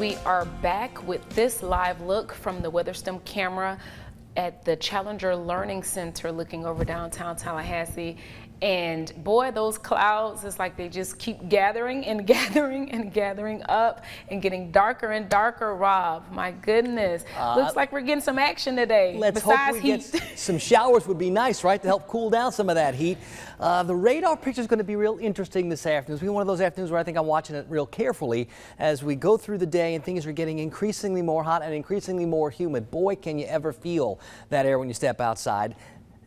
we are back with this live look from the WeatherStem camera at the Challenger Learning Center looking over downtown Tallahassee. And boy, those clouds, it's like they just keep gathering and gathering and gathering up and getting darker and darker, Rob. My goodness. Looks like we're getting some action today. Let's Besides hope we heat. get some showers would be nice, right, to help cool down some of that heat. The radar picture is going to be real interesting this afternoon. It's been one of those afternoons where I think I'm watching it real carefully as we go through the day and things are getting increasingly more hot and increasingly more humid. Boy, can you ever feel that air when you step outside.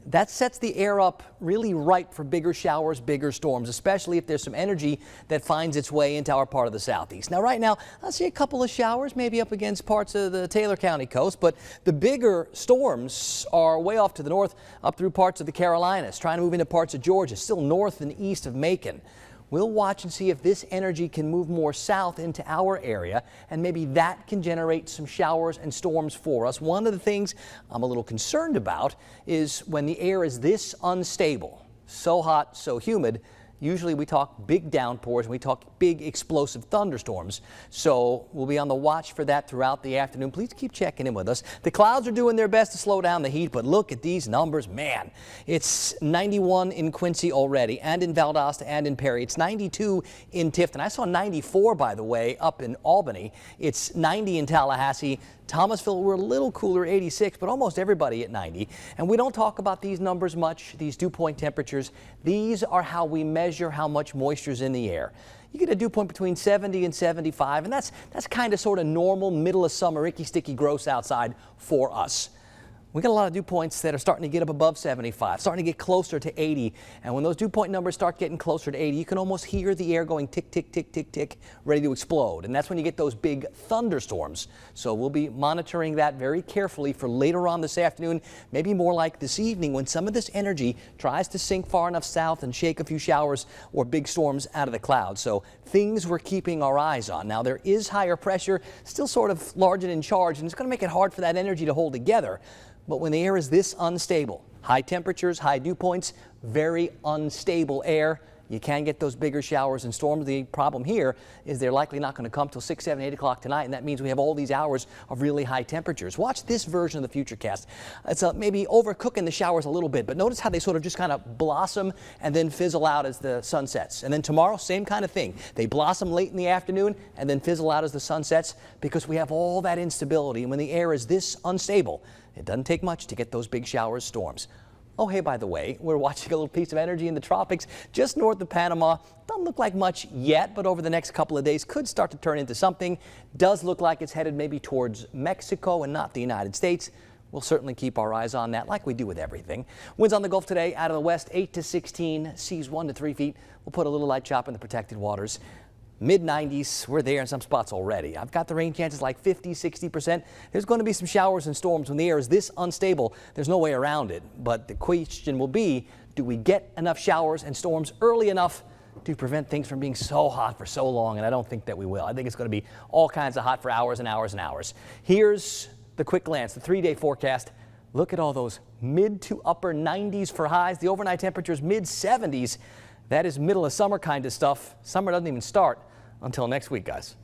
That sets the air up really ripe for bigger showers, bigger storms, especially if there's some energy that finds its way into our part of the southeast. Now, right now, I see a couple of showers, maybe up against parts of the Taylor County coast, but the bigger storms are way off to the north, up through parts of the Carolinas, trying to move into parts of Georgia, still north and east of Macon. We'll watch and see if this energy can move more south into our area, and maybe that can generate some showers and storms for us. One of the things I'm a little concerned about is when the air is this unstable, so hot, so humid. Usually we talk big downpours and we talk big explosive thunderstorms. So we'll be on the watch for that throughout the afternoon. Please keep checking in with us. The clouds are doing their best to slow down the heat, but look at these numbers. Man, it's 91 in Quincy already, and in Valdosta and in Perry. It's 92 in Tifton. I saw 94, by the way, up in Albany. It's 90 in Tallahassee. Thomasville, we're a little cooler, 86, but almost everybody at 90. And we don't talk about these numbers much, these dew point temperatures. These are how we measure how much moisture's in the air. You get a dew point between 70 and 75, and that's kind of sort of normal, middle of summer, icky, sticky, gross outside for us. We got a lot of dew points that are starting to get up above 75, starting to get closer to 80. And when those dew point numbers start getting closer to 80, you can almost hear the air going tick, tick, tick, tick, tick, ready to explode. And that's when you get those big thunderstorms. So we'll be monitoring that very carefully for later on this afternoon, maybe more like this evening when some of this energy tries to sink far enough south and shake a few showers or big storms out of the clouds. So things we're keeping our eyes on. Now there is higher pressure, still sort of large and in charge, and it's going to make it hard for that energy to hold together. But when the air is this unstable, high temperatures, high dew points, very unstable air, you can get those bigger showers and storms. The problem here is they're likely not going to come till 6, 7, 8 o'clock tonight, and that means we have all these hours of really high temperatures. Watch this version of the Futurecast. It's maybe overcooking the showers a little bit, but notice how they sort of just kind of blossom and then fizzle out as the sun sets. And then tomorrow, same kind of thing. They blossom late in the afternoon and then fizzle out as the sun sets because we have all that instability. And when the air is this unstable, it doesn't take much to get those big showers, storms. Oh, hey, by the way, we're watching a little piece of energy in the tropics just north of Panama. Doesn't look like much yet, but over the next couple of days could start to turn into something. Does look like it's headed maybe towards Mexico and not the United States. We'll certainly keep our eyes on that like we do with everything. Winds on the Gulf today out of the west 8 to 16, seas 1 to 3 feet. We'll put a little light chop in the protected waters. Mid-90s, we're there in some spots already. I've got the rain chances like 50, 60%. There's going to be some showers and storms when the air is this unstable. There's no way around it. But the question will be, do we get enough showers and storms early enough to prevent things from being so hot for so long? And I don't think that we will. I think it's going to be all kinds of hot for hours and hours and hours. Here's the quick glance, the 3-day forecast. Look at all those mid to upper 90s for highs. The overnight temperatures mid 70s. That is middle of summer kind of stuff. Summer doesn't even start until next week, guys.